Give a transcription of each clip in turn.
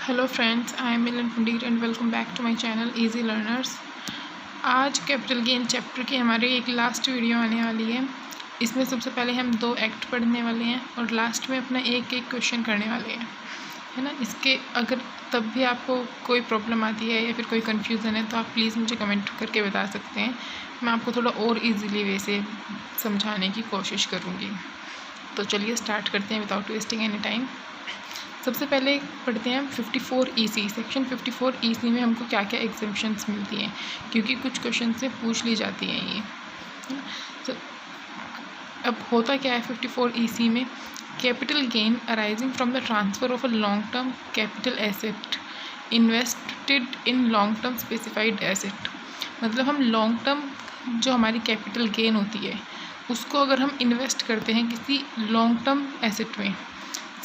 Hello friends, I am Milan Pandit and welcome back to my channel easy learners. आज capital gain chapter की हमारी एक last video आने वाली है। इसमें सबसे पहले हम 2 एक्ट पढ़ने वाले हैं और लास्ट में अपना एक क्वेश्चन करने वाले हैं, है ना। इसके अगर तब भी आपको कोई प्रॉब्लम आती है या फिर कोई कन्फ्यूज़न है तो आप प्लीज़ मुझे कमेंट करके बता सकते हैं। मैं आपको थोड़ा और ईजीली वे से समझाने की कोशिश करूँगी। तो चलिए स्टार्ट करते हैं विदाउट वेस्टिंग एनी टाइम। सबसे पहले पढ़ते हैं 54 EC। सेक्शन 54 EC में हमको क्या क्या एग्जेम्पशंस मिलती हैं, क्योंकि कुछ क्वेश्चन से पूछ ली जाती हैं ये। तो अब होता क्या है 54 EC में, capital gain arising from the transfer of a long term capital asset invested in long term specified asset. मतलब हम लॉन्ग टर्म जो हमारी कैपिटल गेन होती है उसको अगर हम इन्वेस्ट करते हैं किसी लॉन्ग टर्म एसेट में,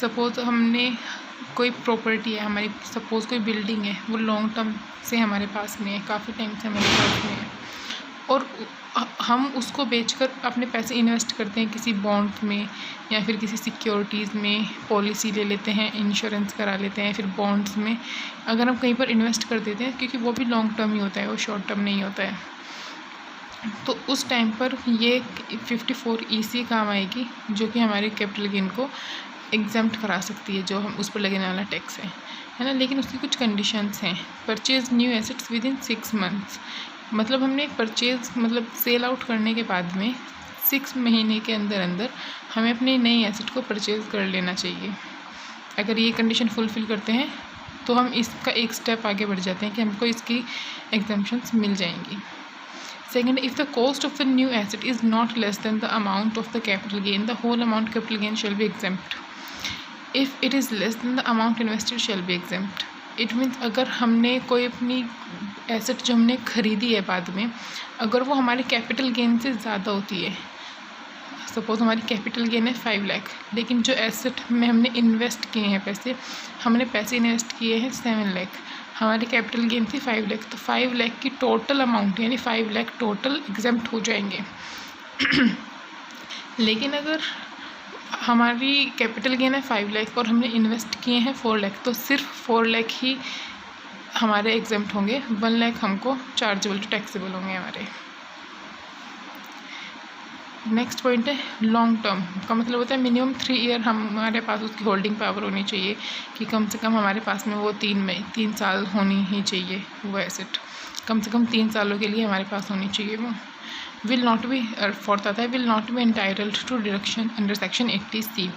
सपोज़ हमने कोई प्रॉपर्टी है हमारी, सपोज़ कोई बिल्डिंग है, वो लॉन्ग टर्म से हमारे पास में है, काफ़ी टाइम से हमारे पास में है, और हम उसको बेचकर अपने पैसे इन्वेस्ट करते हैं किसी बॉन्ड में या फिर किसी सिक्योरिटीज़ में, पॉलिसी ले लेते हैं, इंश्योरेंस करा लेते हैं, फिर बॉन्ड्स में अगर हम कहीं पर इन्वेस्ट कर देते हैं, क्योंकि वो भी लॉन्ग टर्म ही होता है, वो शॉर्ट टर्म नहीं होता है, तो उस टाइम पर ये 54 EC काम आएगी, जो कि हमारे कैपिटल गेन को एग्जाम्प्ट करा सकती है, जो हम उस पर लगने वाला टैक्स है ना। लेकिन उसकी कुछ कंडीशंस हैं। Purchase new assets with in 6 months. मतलब हमने परचेज मतलब सेल आउट करने के बाद में 6 महीने के अंदर अंदर हमें अपनी नई एसेट को परचेज कर लेना चाहिए। अगर ये कंडीशन फुलफ़िल करते हैं तो हम इसका एक स्टेप आगे बढ़ जाते हैं कि हमको इसकी एग्जाम्पशंस मिल जाएंगी। Second, if the cost of the new asset is not less than the amount of the capital gain, the whole amount capital gain shall be exempt. If it is less than the amount invested shall be exempt. It means अगर हमने कोई अपनी asset जो हमने ख़रीदी है बाद में, अगर वो हमारे कैपिटल गेन से ज़्यादा होती है, सपोज़ हमारी कैपिटल गेन है 5 लाख, लेकिन जो एसेट में हमने इन्वेस्ट किए हैं पैसे, हमने पैसे इन्वेस्ट किए हैं 7 लाख, हमारी कैपिटल गेन थी 5 लाख, तो 5 लाख की टोटल अमाउंट यानी 5 लाख टोटल एग्जेम्प्ट हो जाएंगे। लेकिन अगर हमारी कैपिटल गेन है 5 लाख और हमने इन्वेस्ट किए हैं 4 लाख, तो सिर्फ 4 लाख ही हमारे एग्जेम्प्ट होंगे, 1 लाख हमको चार्जेबल टू टैक्सेबल होंगे हमारे। नेक्स्ट पॉइंट है लॉन्ग टर्म का मतलब होता है मिनिमम 3 ईयर हमारे पास उसकी होल्डिंग पावर होनी चाहिए, कि कम से कम हमारे पास में वो 3 साल होनी ही चाहिए, वो एसेट कम से कम 3 सालों के लिए हमारे पास होनी चाहिए। वो विल नॉट बी फोर्थ आता है will not be entitled to deduction under section 80C।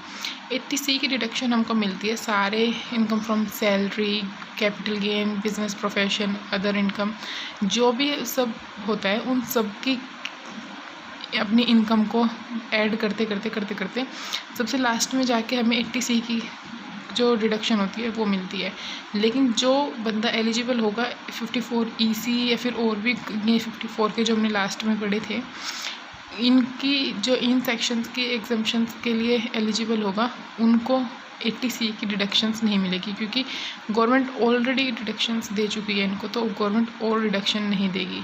80C की डिडक्शन हमको मिलती है सारे income from salary, capital gain, business profession, other income, जो भी सब होता है उन सब की अपनी इनकम को ऐड करते करते सबसे लास्ट में जाके हमें 80C की जो डिडक्शन होती है वो मिलती है। लेकिन जो बंदा एलिजिबल होगा 54 EC या फिर और भी ये 54 के जो हमने लास्ट में पढ़े थे, इनकी जो इन सेक्शंस की एग्जाम्पशंस के लिए एलिजिबल होगा, उनको 80C की डिडक्शंस नहीं मिलेगी, क्योंकि गवर्नमेंट ऑलरेडी डिडक्शंस दे चुकी है इनको, तो गवर्नमेंट और डिडक्शन नहीं देगी।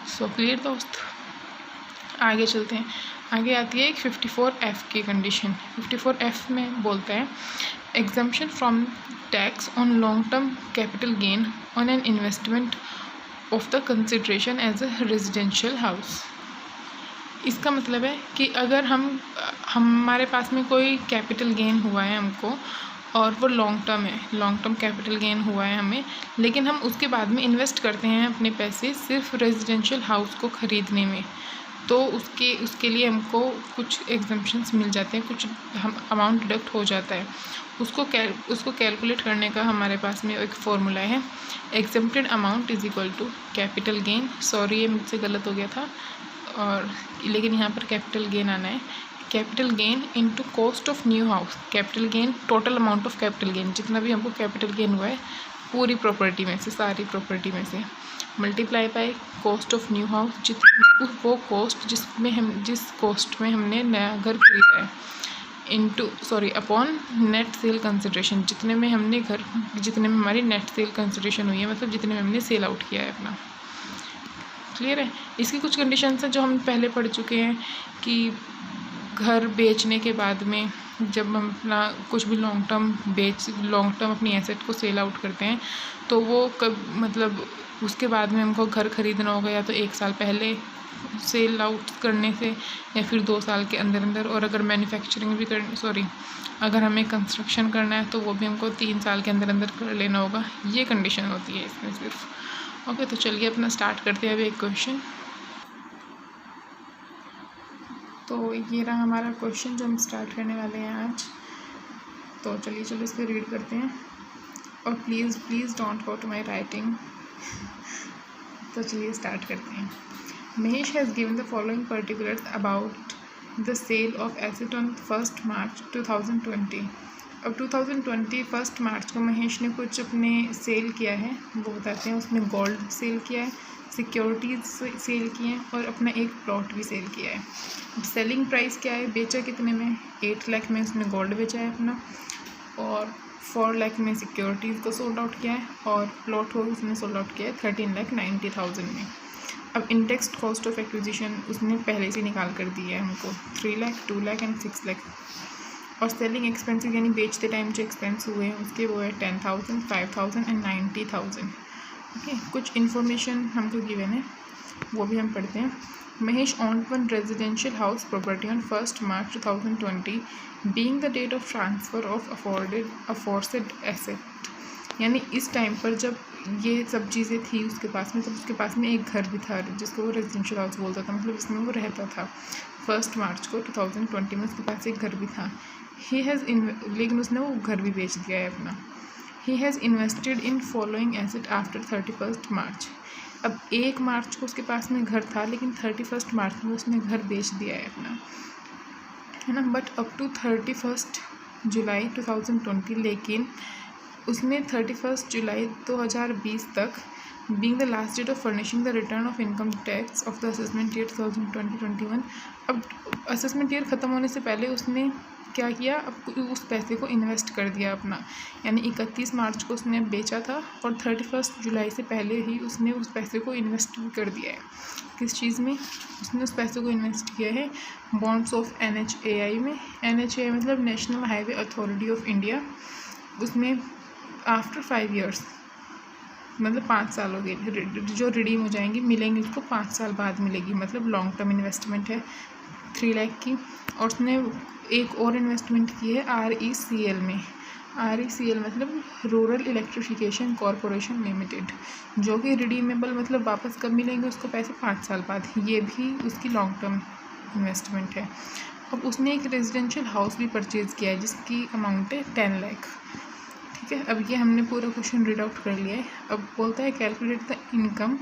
सो क्लियर दोस्त, आगे चलते हैं। आगे आती है एक 54F की कंडीशन। 54F में बोलता है exemption from tax on long term capital gain on an investment of the consideration as a residential house. इसका मतलब है कि अगर हमारे पास में कोई कैपिटल गेन हुआ है हमको और वो लॉन्ग टर्म है, लॉन्ग टर्म कैपिटल गेन हुआ है हमें, लेकिन हम उसके बाद में इन्वेस्ट करते हैं अपने पैसे सिर्फ रेजिडेंशियल हाउस को ख़रीदने में, तो उसके लिए हमको कुछ एग्जम्पशंस मिल जाते हैं, कुछ हम अमाउंट डिडक्ट हो जाता है। उसको कैलकुलेट करने का हमारे पास में एक फॉर्मूला है, exempted amount is equal to capital gain, sorry ये मुझसे गलत हो गया था, और लेकिन यहाँ पर कैपिटल गेन आना है, capital gain into cost of new house. Capital gain total amount of capital gain, जितना भी हमको कैपिटल गेन हुआ है पूरी प्रॉपर्टी में से, सारी प्रॉपर्टी में से, multiply by cost of new house, वो कॉस्ट जिस कॉस्ट में हमने नया घर खरीदा है, अपॉन नेट सेल कंसिडरेशन, जितने में हमारी नेट सेल कंसिडरेशन हुई है, मतलब जितने में हमने सेल आउट किया है अपना। क्लियर है। इसकी कुछ कंडीशंस हैं जो हम पहले पढ़ चुके हैं, कि घर बेचने के बाद में जब हम अपना कुछ भी लॉन्ग टर्म अपनी एसेट को सेल आउट करते हैं तो वो कब मतलब उसके बाद में हमको घर ख़रीदना होगा या तो 1 साल पहले सेल आउट करने से या फिर 2 साल के अंदर अंदर। और अगर मैन्युफैक्चरिंग भी अगर हमें कंस्ट्रक्शन करना है तो वो भी हमको 3 साल के अंदर अंदर कर लेना होगा। ये कंडीशन होती है इसमें सिर्फ। ओके, तो चलिए अपना स्टार्ट करते हैं अभी एक क्वेश्चन। तो ये रहा हमारा क्वेश्चन जो हम स्टार्ट करने वाले हैं आज। तो चलिए इसको रीड करते हैं। और please don't go to my writing. तो चलिए स्टार्ट करते हैं। Mahesh has given the following particulars about the sale of asset on 1 March 2020। अब 2020 1 मार्च को महेश ने कुछ अपने सेल किया है, वो बताते हैं। उसने गोल्ड सेल किया है, सिक्योरिटीज़ सेल किए हैं और अपना एक प्लॉट भी सेल किया है। सेलिंग प्राइस क्या है, बेचा कितने में, 8 लाख में उसने गोल्ड बेचा है अपना, और 4 लाख में सिक्योरिटीज़ को सोल्ड आउट किया है, और प्लॉट को उसने सोल्ड आउट किया है 13,90,000 में। अब इंडेक्स्ड कॉस्ट ऑफ एक्विजिशन उसने पहले से निकाल कर दिया है हमको, 3 लाख, 2 लाख एंड 6 लाख। और सेलिंग एक्सपेंसेस यानी बेचते टाइम जो एक्सपेंस हुए हैं उसके वो है 10,000, 5,000 एंड 90,000। ओके, कुछ इन्फॉर्मेशन हमको गिवन है, वो भी हम पढ़ते हैं। Mahesh owned one residential house property on 1 March 2020 being the date of transfer of aforesaid asset। यानी इस टाइम पर जब ये सब चीज़ें थी उसके पास में, तब उसके पास में एक घर भी था जिसको वो रेजिडेंशियल हाउस बोलता था, मतलब इसमें वो रहता था। 1 मार्च को 2020 में उसके पास एक घर भी था। लेकिन उसने वो घर भी बेच दिया है अपना। He has invested in following asset after 31 मार्च। अब 1 मार्च को उसके पास में घर था, लेकिन 31 मार्च में उसने घर बेच दिया है अपना, है ना। बट अप टू 31 जुलाई 2020, लेकिन उसने 31 जुलाई 2020 तक being the last date of furnishing the return of income tax of the assessment year 2020-21। अब असेसमेंट ईयर ख़त्म होने से पहले उसने क्या किया, अब उस पैसे को इन्वेस्ट कर दिया अपना। यानी 31 मार्च को उसने बेचा था और 31 जुलाई से पहले ही उसने उस पैसे को इन्वेस्ट कर दिया है। किस चीज़ में उसने उस पैसे को इन्वेस्ट किया है, बॉन्ड्स ऑफ NHAI में। NHAI मतलब national highway authority of India. उसमें आफ्टर 5 ईयर्स मतलब 5 साल हो गए, जो रिडीम हो जाएंगी मिलेंगी उसको 5 साल बाद मिलेगी, मतलब लॉन्ग टर्म इन्वेस्टमेंट है 3 लाख की। और उसने एक और इन्वेस्टमेंट की है RECL में। RECL मतलब रूरल इलेक्ट्रिफिकेशन कॉरपोरेशन लिमिटेड, जो कि रिडीमेबल मतलब वापस कब मिलेंगे उसको पैसे 5 साल बाद। ये भी उसकी लॉन्ग टर्म इन्वेस्टमेंट है। अब उसने एक रेजिडेंशियल हाउस भी परचेज़ किया है जिसकी अमाउंट है 10 लाख। ठीक है, अब ये हमने पूरा क्वेश्चन रीड आउट कर लिया है। अब बोलता है calculate the income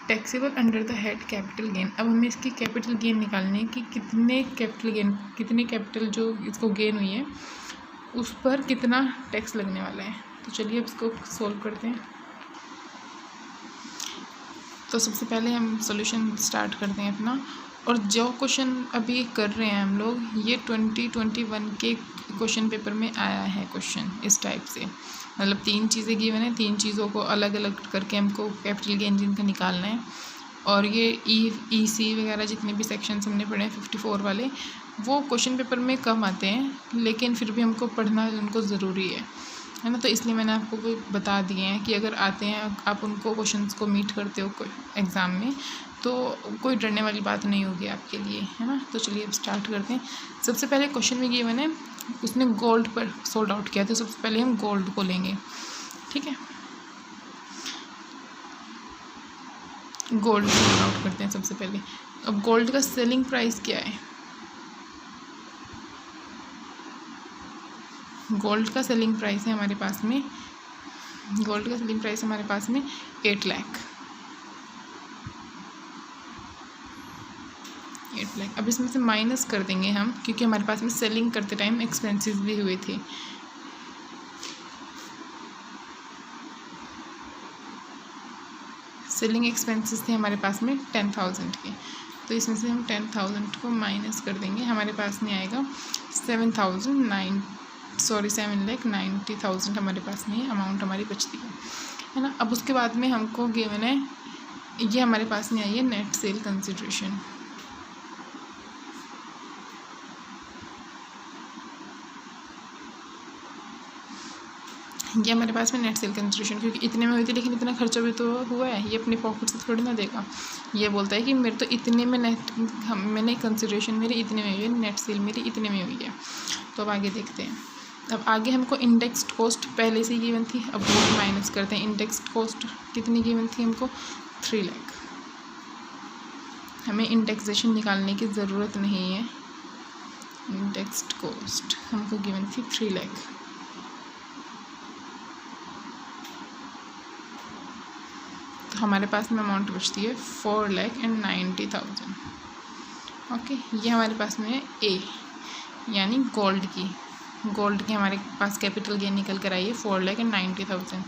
taxable under the head capital gain. अब हमें इसकी कैपिटल गेन निकालनी है कि कितने कैपिटल जो इसको गेन हुई है उस पर कितना टैक्स लगने वाला है। तो चलिए अब इसको सोल्व करते हैं। तो सबसे पहले हम सॉल्यूशन स्टार्ट करते हैं अपना। और जो क्वेश्चन अभी कर रहे हैं हम लोग, ये 2021 के क्वेश्चन पेपर में आया है क्वेश्चन इस टाइप से। मतलब 3 चीज़ें गिवन है, 3 चीज़ों को अलग अलग करके हमको कैपिटल गेन जिनका निकालना है। और ये EC वगैरह जितने भी सेक्शंस हमने पढ़े हैं 54 वाले, वो क्वेश्चन पेपर में कम आते हैं, लेकिन फिर भी हमको पढ़ना उनको ज़रूरी है ना। तो इसलिए मैंने आपको बता दिए हैं कि अगर आते हैं आप उनको क्वेश्चंस को मीट करते हो एग्ज़ाम में तो कोई डरने वाली बात नहीं होगी आपके लिए, है ना। तो चलिए अब स्टार्ट करते हैं। सबसे पहले क्वेश्चन में गिवन है उसने गोल्ड पर सोल्ड आउट किया, तो सबसे पहले हम गोल्ड को लेंगे। ठीक है, गोल्ड सोल्ड आउट करते हैं सबसे पहले। अब गोल्ड का सेलिंग प्राइस क्या है, गोल्ड का सेलिंग प्राइस है हमारे पास में, 8 लाख। 8 लाख। अब इसमें से माइनस कर देंगे हम, क्योंकि हमारे पास में सेलिंग करते टाइम एक्सपेंसेस भी हुए थे। सेलिंग एक्सपेंसेस थे हमारे पास में 10,000 के, तो इसमें से हम 10,000 को माइनस कर देंगे। हमारे पास में आएगा 7,90,000 हमारे पास में अमाउंट हमारी बचती है ना। अब उसके बाद में हमको गिवन है, ये हमारे पास में आई है नेट सेल कंसिडरेशन। ये हमारे पास में नेट सेल कंसिडरेशन, क्योंकि इतने में हुई थी लेकिन इतना खर्चा भी तो हुआ है, ये अपने पॉकेट से थोड़ी ना देगा। ये बोलता है कि मेरे तो इतने में मैंने कंसिडरेशन मेरी इतने में हुई है, नेट सेल मेरी इतने में हुई है। तो अब आगे देखते हैं। अब आगे हमको इंडेक्स्ड कॉस्ट पहले से गिवन थी, अब वो माइनस करते हैं। इंडेक्स्ड कॉस्ट कितनी गिवन थी हमको? 3 लाख। हमें इंडेक्सेशन निकालने की ज़रूरत नहीं है। इंडेक्स्ड कॉस्ट हमको गिवन थी 3 लाख। तो हमारे पास में अमाउंट बचती है 4,90,000। ओके, ये हमारे पास में है ए, यानी गोल्ड की हमारे पास कैपिटल गेन निकल कर आई है 4,90,000।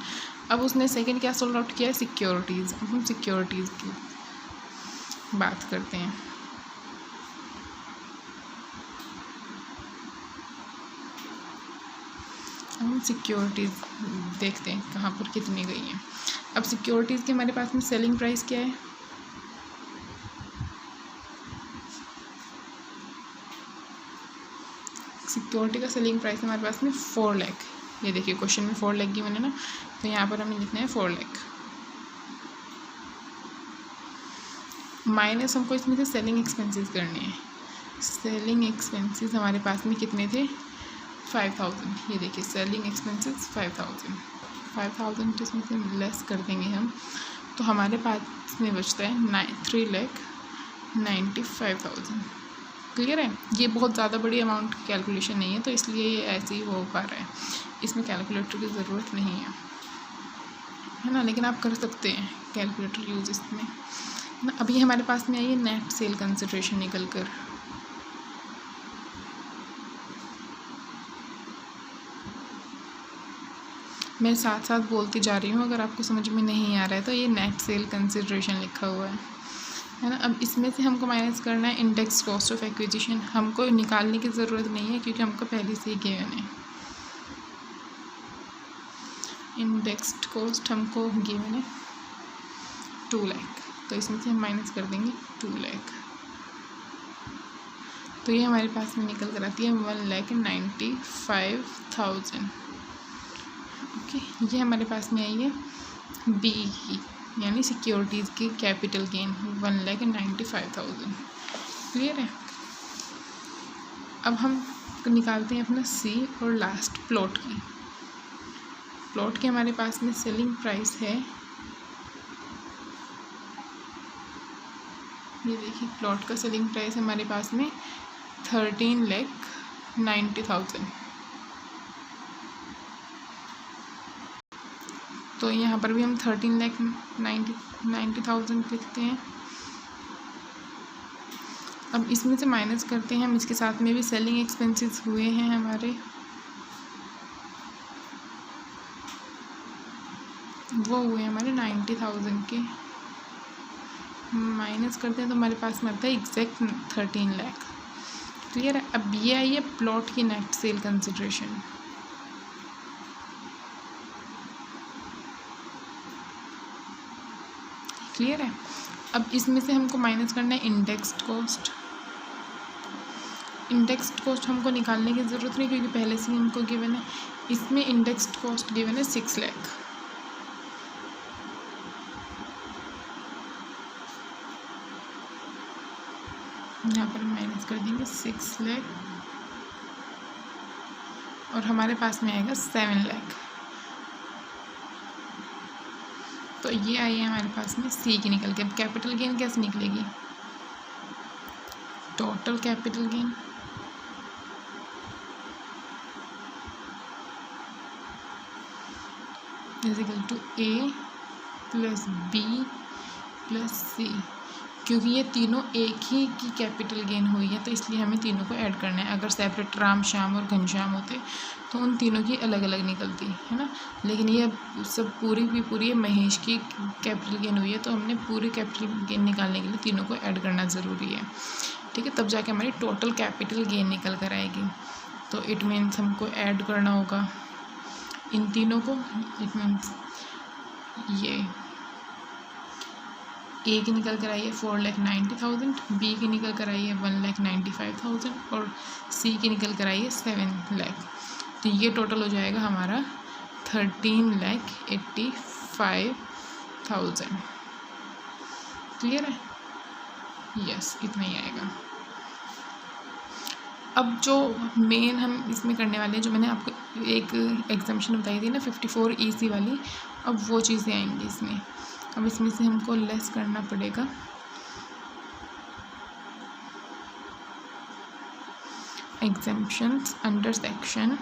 अब उसने सेकंड क्या सोल्व आउट किया है? सिक्योरिटीज़। अब हम सिक्योरिटीज़ की बात करते हैं। हम सिक्योरिटीज़ देखते हैं कहाँ पर कितनी गई हैं। अब सिक्योरिटीज़ के हमारे पास में सेलिंग प्राइस क्या है? सिक्योरिटी का सेलिंग प्राइस हमारे पास में 4 लाख। ये देखिए क्वेश्चन में 4 लाख गिवन है ना, तो यहाँ पर हमें लिखना है 4 लाख माइनस हमको इसमें से सेलिंग एक्सपेंसेस करने हैं। सेलिंग एक्सपेंसेस हमारे पास में कितने थे? 5,000। ये देखिए सेलिंग एक्सपेंसेस 5,000 इसमें से लेस कर देंगे हम, तो हमारे पास में बचता है 3,95,000। क्लियर है? ये बहुत ज़्यादा बड़ी अमाउंट की कैलकुलेशन नहीं है, तो इसलिए ये ऐसे ही हो पा रहा है, इसमें कैलकुलेटर की ज़रूरत नहीं है ना, लेकिन आप कर सकते हैं कैलकुलेटर यूज़ इसमें ना। अभी हमारे पास में आई है नेट सेल कंसिडरेशन निकल कर। मैं साथ साथ बोलती जा रही हूँ, अगर आपको समझ में नहीं आ रहा है तो ये नेट सेल कंसिडरेशन लिखा हुआ है ना। अब इसमें से हमको माइनस करना है इंडेक्स कॉस्ट ऑफ एक्विजिशन। हमको निकालने की ज़रूरत नहीं है क्योंकि हमको पहले से ही गिवन है। इंडेक्स्ड कॉस्ट हमको गिवन है 2 लाख, तो इसमें से हम माइनस कर देंगे 2 लाख, तो ये हमारे पास में निकल कर आती है 1,95,000। ओके, ये हमारे पास में आई है बी की, यानी सिक्योरिटीज़ की कैपिटल गेन 1,95,000। क्लियर है? अब हम निकालते हैं अपना सी और लास्ट प्लॉट की। प्लॉट के हमारे पास में सेलिंग प्राइस है, ये देखिए प्लॉट का सेलिंग प्राइस हमारे पास में 13,90,000। तो यहाँ पर भी हम 13,90,000 लिखते हैं। अब इसमें से माइनस करते हैं हम, इसके साथ में भी सेलिंग एक्सपेंसेस हुए हैं हमारे, वो हुए हमारे 90,000 के, माइनस करते हैं तो हमारे पास में आता है एग्जैक्ट 13 लाख। क्लियर है? अब ये आई है प्लॉट की नेट सेल कंसिडरेशन। क्लियर है? अब इसमें से हमको माइनस करना है इंडेक्स्ड कॉस्ट। इंडेक्स्ड कॉस्ट हमको निकालने की ज़रूरत नहीं क्योंकि पहले से ही हमको गिवन है। इसमें इंडेक्स्ड कॉस्ट गिवन है 6 लाख। यहाँ पर माइनस कर देंगे 6 लाख और हमारे पास में आएगा 7 लाख। तो ये आई है हमारे पास में सी की निकल के। अब कैपिटल गेन कैसे निकलेगी? Total capital gain is equal to A plus B plus C. क्योंकि ये तीनों एक ही की कैपिटल गेन हुई है तो इसलिए हमें तीनों को ऐड करना है। अगर सेपरेट राम श्याम और घनश्याम होते तो उन तीनों की अलग अलग निकलती है ना, लेकिन ये सब पूरी की पूरी महेश की कैपिटल गेन हुई है तो हमने पूरी कैपिटल गेन निकालने के लिए तीनों को ऐड करना ज़रूरी है। ठीक है, तब जाके हमारी टोटल कैपिटल गेन निकल कर आएगी। तो इट मीन्स हमको ऐड करना होगा इन तीनों को। इट मीन्स ये ए की निकल कर आई है 4,90,000, बी की निकल कर आई है 1,95,000 और सी की निकल कर आई है 7 लाख। तो ये टोटल हो जाएगा हमारा 13,85,000। क्लियर है? यस, इतना ही आएगा। अब जो मेन हम इसमें करने वाले हैं, जो मैंने आपको एक एग्जाम्पशन बताई थी ना 54 EC वाली, अब वो चीज़ें आएंगी इसमें। अब इसमें से हमको लेस करना पड़ेगा। एग्जाम्पशंस अंडर सेक्शन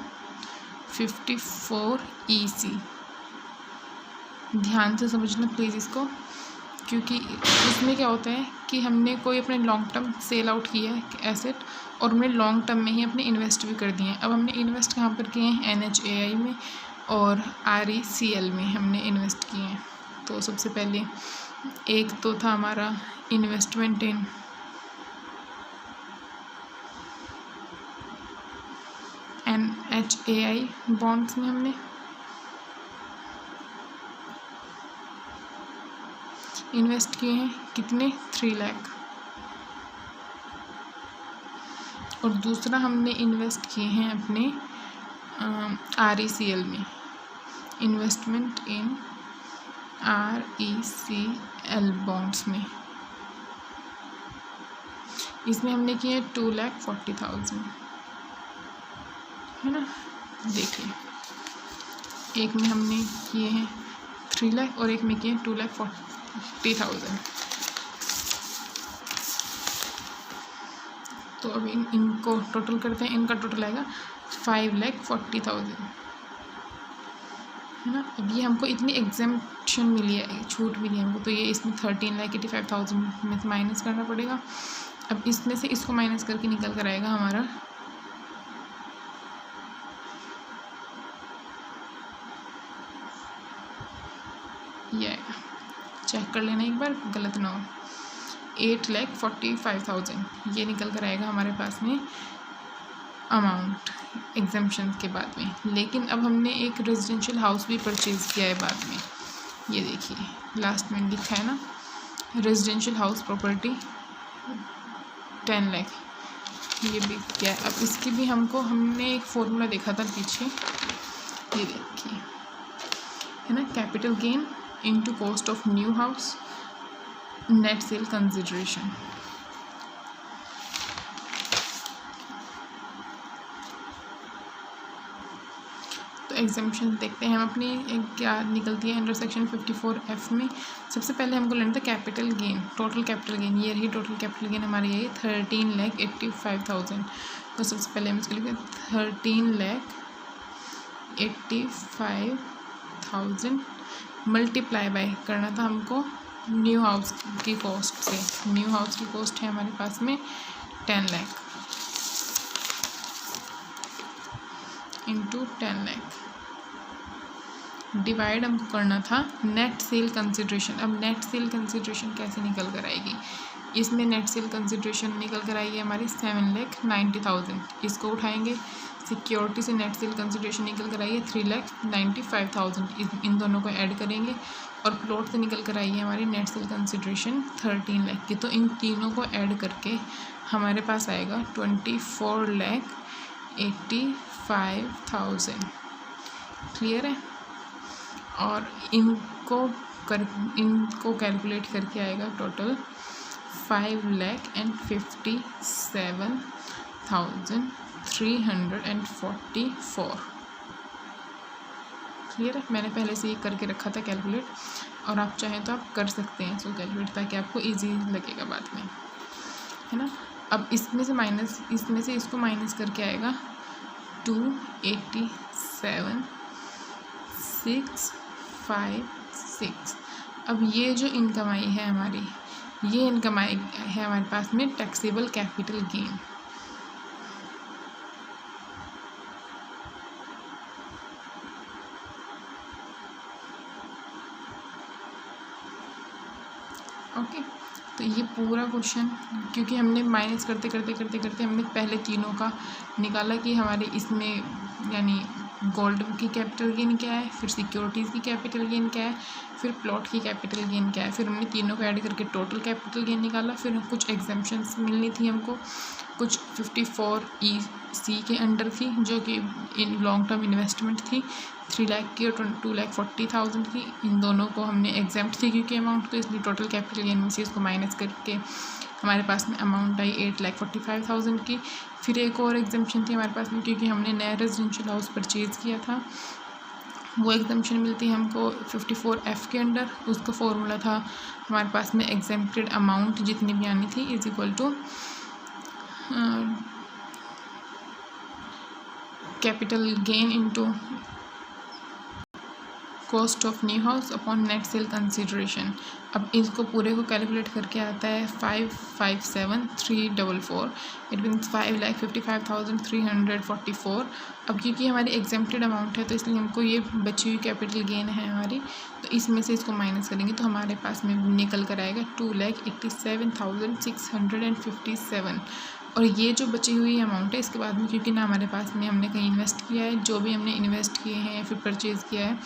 54 EC, ध्यान से समझना प्लीज़ इसको, क्योंकि इसमें क्या होता है कि हमने कोई अपने लॉन्ग टर्म सेल आउट किया है एसेट, और हमने लॉन्ग टर्म में ही अपने इन्वेस्ट भी कर दिए हैं। अब हमने इन्वेस्ट कहाँ पर किए हैं? NHAI में और RECL में हमने इन्वेस्ट किए हैं। तो सबसे पहले एक तो था हमारा इन्वेस्टमेंट इन NHAI बॉन्ड्स में हमने इन्वेस्ट किए हैं कितने? 3 लाख। और दूसरा हमने इन्वेस्ट किए हैं अपने RECL में, इन्वेस्टमेंट इन RECL बॉन्ड्स में, इसमें हमने किए 2,40,000, है ना? देखिए, एक में हमने किए हैं 3 लाख और एक में किए 2,40,000। तो अब इनको टोटल करते हैं। इनका टोटल आएगा 5,40,000, है ना? अब ये हमको इतनी एग्जेम्पशन मिली है, छूट मिली है हमको, तो ये इसमें 13,85,000 में से माइनस करना पड़ेगा। अब इसमें से इसको माइनस करके निकल कर आएगा हमारा ये आएगा, चेक कर लेना एक बार, गलत ना हो, 8,45,000 ये निकल कर आएगा हमारे पास में अमाउंट एग्जाम्पशन के बाद में। लेकिन अब हमने एक रेजिडेंशियल हाउस भी परचेज़ किया है बाद में, ये देखिए लास्ट में लिखा है ना, रेजिडेंशियल हाउस प्रॉपर्टी 10 लाख, ये भी क्या है। अब इसकी भी हमने एक फॉर्मूला देखा था पीछे, ये देखिए, है ना, capital gain into cost of new house net sale consideration. तो एग्जाम्पशन देखते हैं हम अपनी क्या निकलती है अंडर सेक्शन 54F में। सबसे पहले हमको लेना था capital gain, total capital gain, ये रही टोटल कैपिटल गेन हमारी है 13,85,000। तो सबसे पहले हम इसको लिखते 13,85,000 मल्टीप्लाई बाय करना था हमको न्यू हाउस की कॉस्ट से। न्यू हाउस की कॉस्ट है हमारे पास में 10 लाख इंटू 10 लाख, डिवाइड हमको करना था नेट सेल कंसिडरेशन। अब नेट सेल कंसिडरेशन कैसे निकल कर आएगी? इसमें नेट सेल कंसिडरेशन निकल कर आएगी हमारी 7,90,000, इसको उठाएंगे, सिक्योरिटी से नेट सेल कंसिडरेशन निकल कर आई है 3,95,000, इन दोनों को ऐड करेंगे, और प्लॉट से निकल कर आई है हमारी नेट सेल कंसिडरेशन 13 लाख की। तो इन तीनों को ऐड करके हमारे पास आएगा 24,85,000। क्लियर है? और इनको कैलकुलेट करके आएगा टोटल 5,57,344। क्लियर है? मैंने पहले से ये करके रखा था कैलकुलेट, और आप चाहें तो आप कर सकते हैं इसको कैलकुलेट, ताकि आपको इजी लगेगा बाद में, है ना? अब इसमें से इसको माइनस करके आएगा 287,656। अब ये जो इनकम आई है हमारी, ये इनकम आई है हमारे पास में टैक्सेबल कैपिटल गेन। ओके, तो ये पूरा क्वेश्चन, क्योंकि हमने माइनस करते करते हमने पहले तीनों का निकाला कि हमारे इसमें यानी गोल्ड की कैपिटल गेन क्या है, फिर सिक्योरिटीज़ की कैपिटल गेन क्या है, फिर प्लॉट की कैपिटल गेन क्या है, फिर हमने तीनों को ऐड करके टोटल कैपिटल गेन निकाला। फिर कुछ एग्जाम्पशंस मिलनी थी हमको, कुछ सी के अंडर थी, जो कि इन लॉन्ग टर्म इन्वेस्टमेंट थी 3 लाख की और 2,40,000 की। इन दोनों को हमने एग्जाम्प्ट थी क्योंकि अमाउंट, तो इसलिए टोटल कैपिटल गेन में से इसको माइनस करके हमारे पास में अमाउंट आई 8,45,000 की। फिर एक और एग्जाम्पशन थी हमारे पास में, क्योंकि हमने नया रेजिडेंशियल हाउस परचेज़ किया था। वो एग्जाम्पशन मिलती है हमको 54F के अंडर। उसका फॉर्मूला था हमारे पास में एग्जेम्प्टेड अमाउंट जितनी भी आनी थी is equal to capital gain into cost of new house upon net sale consideration. अब इसको पूरे को कैलकुलेट करके आता है 557,344, इट मीन्स 5,55,344। अब क्योंकि हमारी एग्जेम्प्टेड अमाउंट है तो इसलिए हमको ये बची हुई कैपिटल गेन है हमारी, तो इसमें से इसको माइनस करेंगे तो हमारे पास में निकल कर आएगा 2,87,657। और ये जो बची हुई अमाउंट है इसके बाद में, क्योंकि ना हमारे पास में हमने कहीं इन्वेस्ट किया है, जो भी हमने इन्वेस्ट किए हैं या फिर परचेज़ किया है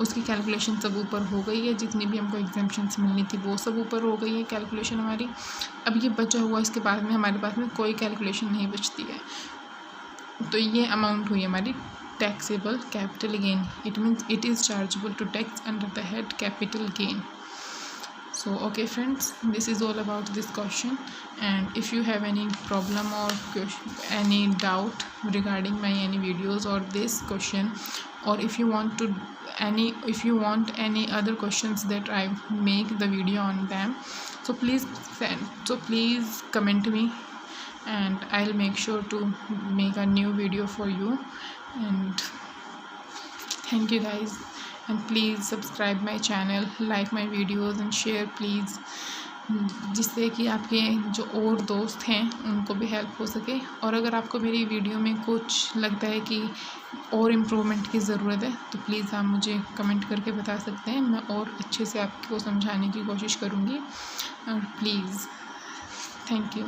उसकी कैलकुलेशन सब ऊपर हो गई है। जितनी भी हमको एग्जाम्पशंस मिलनी थी वो सब ऊपर हो गई है कैलकुलेशन हमारी। अब ये बचा हुआ इसके बाद में हमारे पास में कोई कैलकुलेशन नहीं बचती है। तो ये अमाउंट हुई हमारी taxable capital gain. It means it is chargeable to tax under the head capital gain. So okay friends, this is all about this question, and if you have any problem or any doubt regarding my any videos or this question, or if you want any other questions that I make the video on them, so please comment me and I'll make sure to make a new video for you. And thank you guys, and please subscribe my channel, like my videos and share please, जिससे कि आपके जो और दोस्त हैं उनको भी help हो सके। और अगर आपको मेरी वीडियो में कुछ लगता है कि और इम्प्रूवमेंट की ज़रूरत है तो प्लीज़ आप मुझे कमेंट करके बता सकते हैं, मैं और अच्छे से आपको समझाने की कोशिश करूँगी। और प्लीज़ थैंक यू।